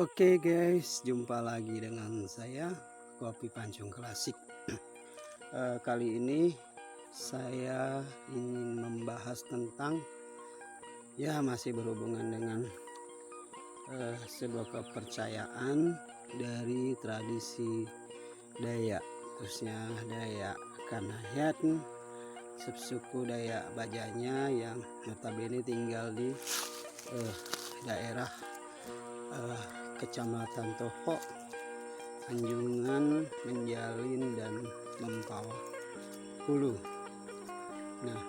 Oke guys, jumpa lagi dengan saya Kopi Pancung Klasik. Kali ini saya ingin membahas tentang masih berhubungan dengan sebuah kepercayaan dari tradisi Dayak, khususnya Dayak Kanayat, subsuku Dayak Bajanya yang notabene tinggal di daerah Kecamatan Toho, Anjungan, Menjalin, dan Mempawah Hulu. Nah,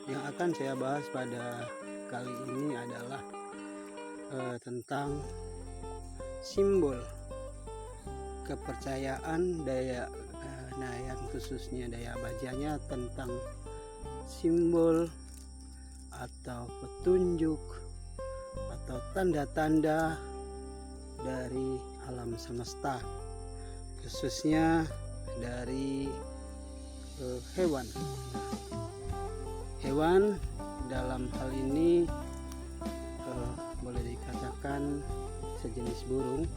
yang akan saya bahas pada kali ini adalah tentang simbol kepercayaan Dayak Nayan, khususnya Dayak Bajanya, tentang simbol atau petunjuk atau tanda-tanda dari alam semesta, khususnya dari hewan dalam hal ini boleh dikatakan sejenis burung.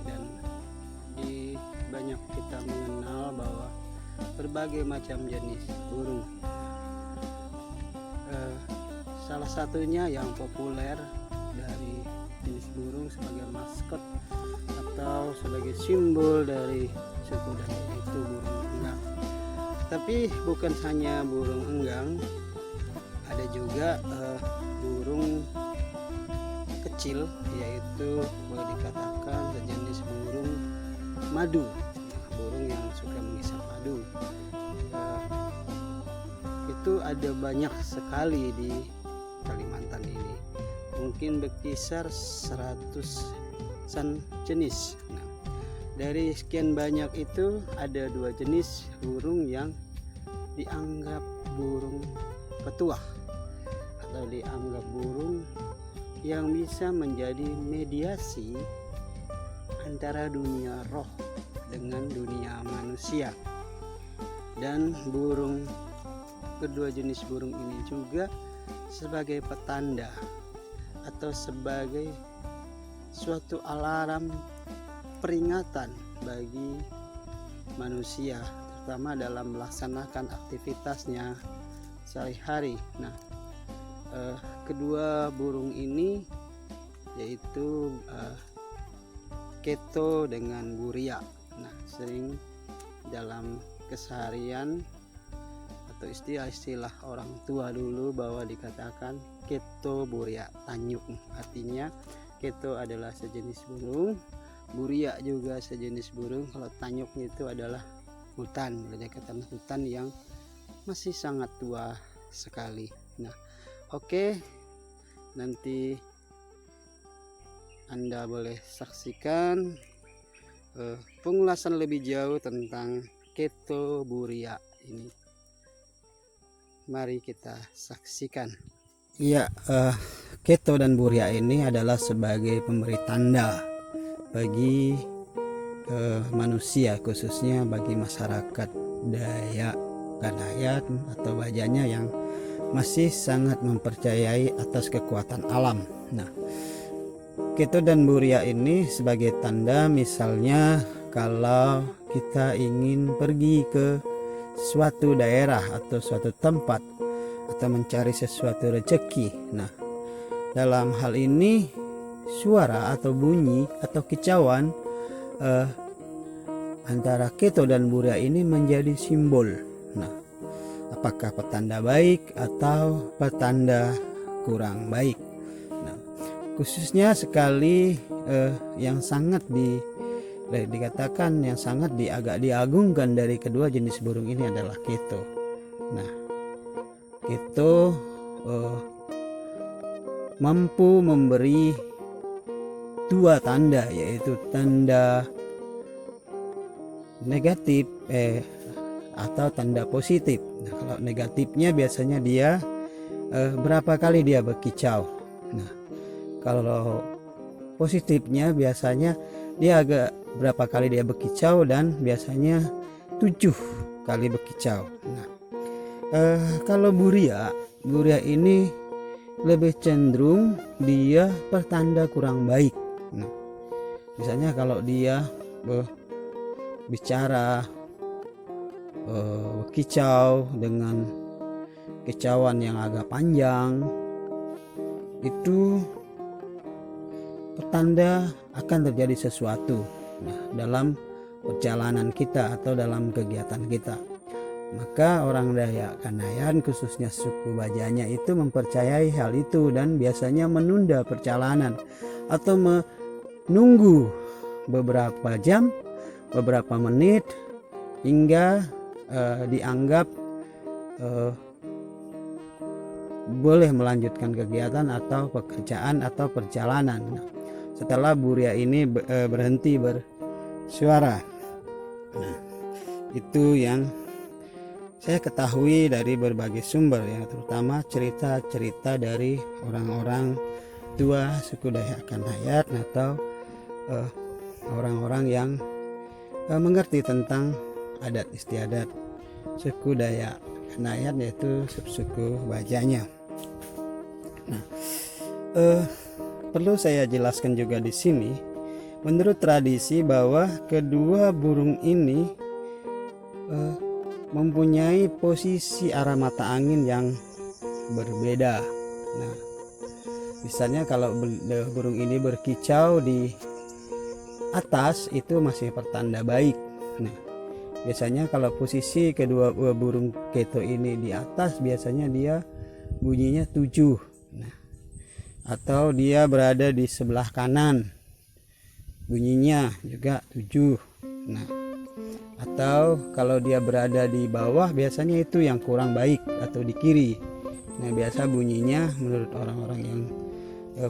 Dan banyak kita mengenal bahwa berbagai macam jenis burung. Salah satunya yang populer dari jenis burung sebagai maskot atau sebagai simbol dari suku Dayak itu burung enggang. Tapi bukan hanya burung enggang, ada juga burung kecil, yaitu boleh dikatakan sejenis burung madu, burung yang suka menghisap madu. Itu ada banyak sekali di Kalimantan ini, mungkin berkisar 100-an jenis. Nah, dari sekian banyak itu ada 2 jenis burung yang dianggap burung petuah atau dianggap burung yang bisa menjadi mediasi antara dunia roh dengan dunia manusia. Dan kedua jenis burung ini juga sebagai petanda atau sebagai suatu alarm peringatan bagi manusia, terutama dalam melaksanakan aktivitasnya sehari-hari. Nah, kedua burung ini yaitu keto dengan buria. Nah, sering dalam keseharian atau istilah-istilah orang tua dulu bahwa dikatakan keto buria tanyuk, artinya keto adalah sejenis burung, buria juga sejenis burung. Kalau tanyuk itu adalah hutan, dikatakan hutan yang masih sangat tua sekali. Nah, oke, nanti Anda boleh saksikan pengulasan lebih jauh tentang keto buria ini. Mari kita saksikan. Iya, keto dan buria ini adalah sebagai pemberi tanda bagi manusia, khususnya bagi masyarakat Dayak Kanayat atau Bajanya yang masih sangat mempercayai atas kekuatan alam. Nah, keto dan buria ini sebagai tanda, misalnya kalau kita ingin pergi ke suatu daerah atau suatu tempat atau mencari sesuatu rezeki. Nah, dalam hal ini suara atau bunyi atau kicauan antara keto dan buria ini menjadi simbol. Nah, apakah petanda baik atau petanda kurang baik? Nah, khususnya sekali yang sangat dikatakan yang sangat diagungkan dari kedua jenis burung ini adalah keto. Nah, keto mampu memberi 2 tanda, yaitu tanda negatif atau tanda positif. Nah, kalau negatifnya biasanya dia berapa kali dia berkicau. Nah, kalau positifnya biasanya dia berapa kali dia berkicau, dan biasanya 7 kali berkicau. Nah, kalau buria ini lebih cenderung dia pertanda kurang baik. Nah, misalnya kalau dia bicara kicau dengan kicauan yang agak panjang, itu pertanda akan terjadi sesuatu dalam perjalanan kita atau dalam kegiatan kita. Maka orang Dayak Kanayan, khususnya suku Bajanya, itu mempercayai hal itu dan biasanya menunda perjalanan atau menunggu beberapa jam, beberapa menit hingga dianggap boleh melanjutkan kegiatan atau pekerjaan atau perjalanan. Nah, setelah buria ini berhenti bersuara. Nah, itu yang saya ketahui dari berbagai sumber ya, terutama cerita-cerita dari orang-orang tua suku Dayak Kanayan atau orang-orang yang mengerti tentang adat istiadat suku Dayak Kanayan, yaitu suku Bajanya. Nah, perlu saya jelaskan juga di sini, menurut tradisi bahwa kedua burung ini mempunyai posisi arah mata angin yang berbeda. Nah, misalnya kalau burung ini berkicau di atas itu masih pertanda baik. Nah, biasanya kalau posisi kedua burung keto ini di atas, biasanya dia bunyinya 7. Nah, atau dia berada di sebelah kanan, bunyinya juga 7. Nah, atau kalau dia berada di bawah, biasanya itu yang kurang baik, atau di kiri. Nah, biasa bunyinya menurut orang-orang yang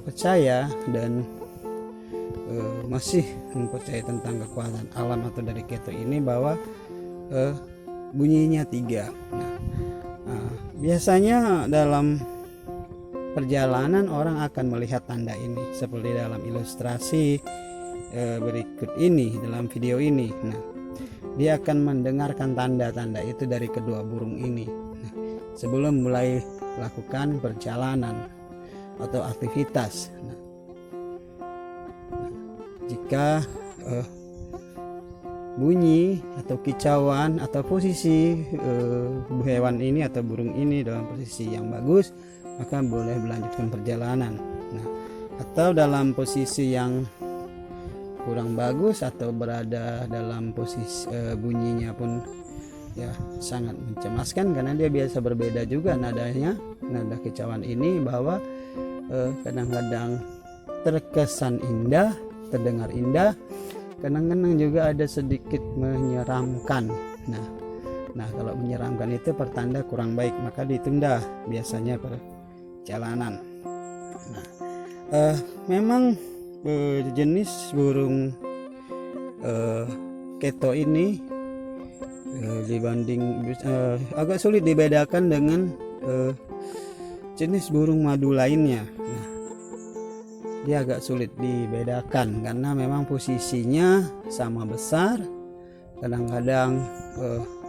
percaya dan masih mempercayai tentang kekuatan alam atau dari keto ini, bahwa bunyinya 3. Nah, biasanya dalam perjalanan orang akan melihat tanda ini seperti dalam ilustrasi berikut ini, dalam video ini. Nah, dia akan mendengarkan tanda-tanda itu dari kedua burung ini sebelum mulai melakukan perjalanan atau aktivitas. Jika bunyi atau kicauan atau posisi hewan ini atau burung ini dalam posisi yang bagus, maka boleh melanjutkan perjalanan. Nah, atau dalam posisi yang kurang bagus atau berada dalam posisi bunyinya pun ya sangat mencemaskan, karena dia biasa berbeda juga nadanya, nada kicauan ini, bahwa kadang-kadang terkesan indah, terdengar indah, kadang-kadang juga ada sedikit menyeramkan. Nah, kalau menyeramkan itu pertanda kurang baik, maka ditunda biasanya perjalanan. Nah, memang jenis burung keto ini dibanding agak sulit dibedakan dengan jenis burung madu lainnya. Nah, dia agak sulit dibedakan karena memang posisinya sama besar. Kadang-kadang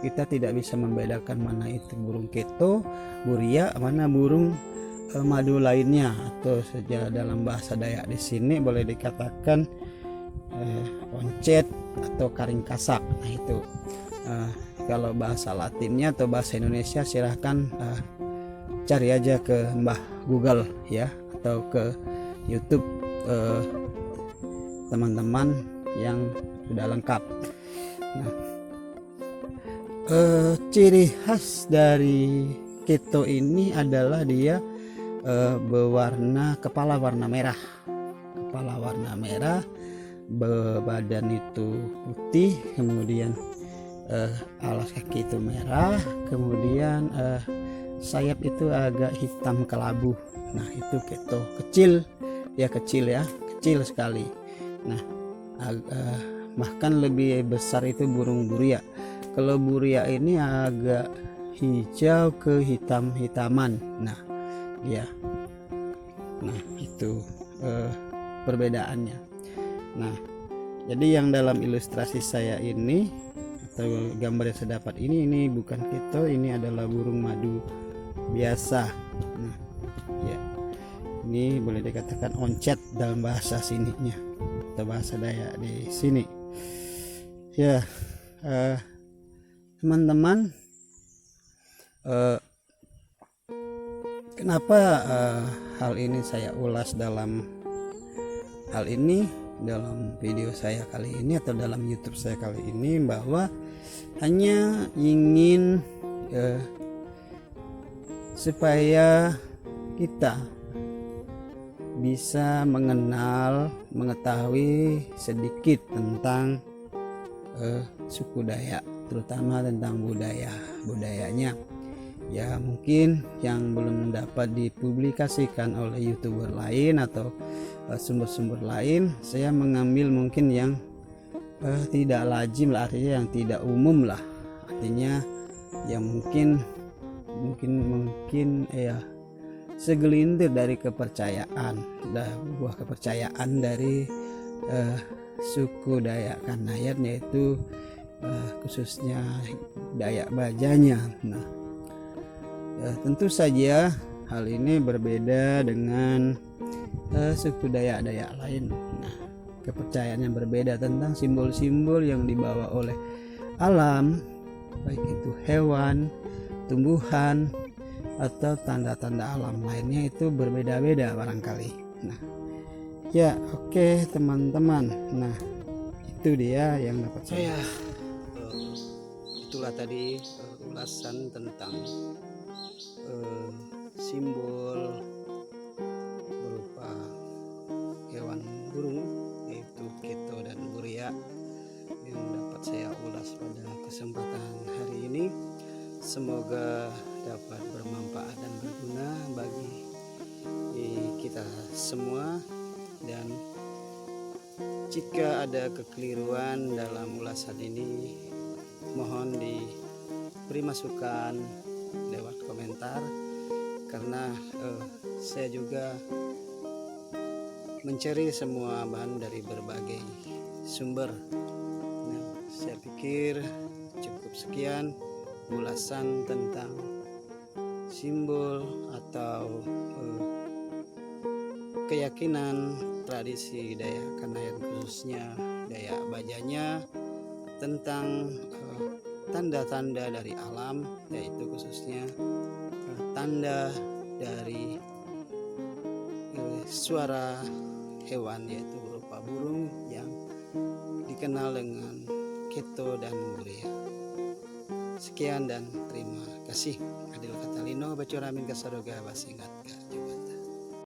kita tidak bisa membedakan mana itu burung keto, buria, mana burung madu lainnya, atau sejarah dalam bahasa Dayak di sini boleh dikatakan oncet atau karing kasak. Nah, itu kalau bahasa Latinnya atau bahasa Indonesia silahkan cari aja ke Mbah Google ya, atau ke YouTube teman-teman yang sudah lengkap. Nah, ciri khas dari keto ini adalah dia berwarna kepala warna merah, badan itu putih, kemudian alas kaki itu merah, kemudian sayap itu agak hitam kelabu. Nah, itu keto kecil sekali. Nah, bahkan lebih besar itu burung buria. Kalau buria ini agak hijau ke hitam-hitaman. Nah, itu perbedaannya. Nah, jadi yang dalam ilustrasi saya ini atau gambar yang saya dapat ini bukan keto, ini adalah burung madu biasa. Nah, ya. ini boleh dikatakan oncet dalam bahasa sininya atau bahasa Dayak di sini. Ya, teman-teman, kenapa hal ini saya ulas dalam video saya kali ini atau dalam YouTube saya kali ini, bahwa hanya ingin supaya kita bisa mengetahui sedikit tentang suku Dayak, terutama tentang budayanya. Ya, mungkin yang belum dapat dipublikasikan oleh YouTuber lain atau sumber-sumber lain, saya mengambil mungkin yang tidak lazim lah, artinya yang tidak umum lah, artinya yang mungkin ya segelintir dari kepercayaan, buah kepercayaan dari suku Dayak Kanayat, yaitu khususnya Dayak Bajanya. Nah, ya, tentu saja hal ini berbeda dengan suku Dayak lain. Nah, kepercayaan yang berbeda tentang simbol-simbol yang dibawa oleh alam, baik itu hewan, tumbuhan, atau tanda-tanda alam lainnya, itu berbeda-beda barangkali. Nah, ya oke teman-teman, nah itu dia yang dapat saya. Itulah tadi ulasan tentang simbol berupa hewan burung, yaitu keto dan buria, yang dapat saya ulas pada kesempatan hari ini. Semoga dapat bermanfaat dan berguna bagi kita semua, dan jika ada kekeliruan dalam ulasan ini, mohon diberi masukan lewat komentar, karena saya juga mencari semua bahan dari berbagai sumber. Nah, saya pikir cukup sekian ulasan tentang simbol atau keyakinan tradisi Dayak Kanayat, khususnya Dayak Bajanya, tentang tanda-tanda dari alam, yaitu khususnya tanda dari suara hewan, yaitu berupa burung yang dikenal dengan keto dan buria. Sekian dan terima kasih. Adil Katalino Bacuramin Kasadoga Basingat.